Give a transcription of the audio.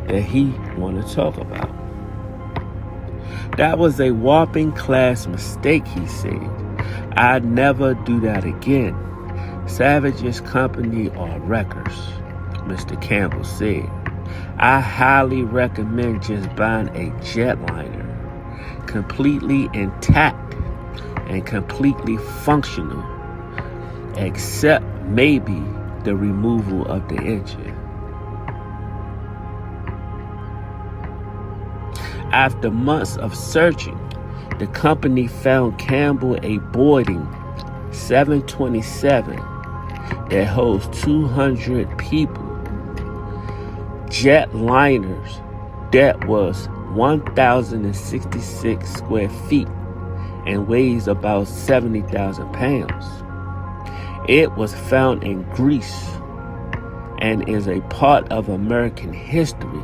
that he want to talk about. That was a whopping class mistake, he said. I'd never do that again. Savage's company are wreckers, Mr. Campbell said. I highly recommend just buying a jetliner, completely intact and completely functional, except maybe the removal of the engine. After months of searching, the company found Campbell a Boeing 727 that holds 200 people. Jetliners that was 1,066 square feet and weighs about 70,000 pounds. It was found in Greece and is a part of American history.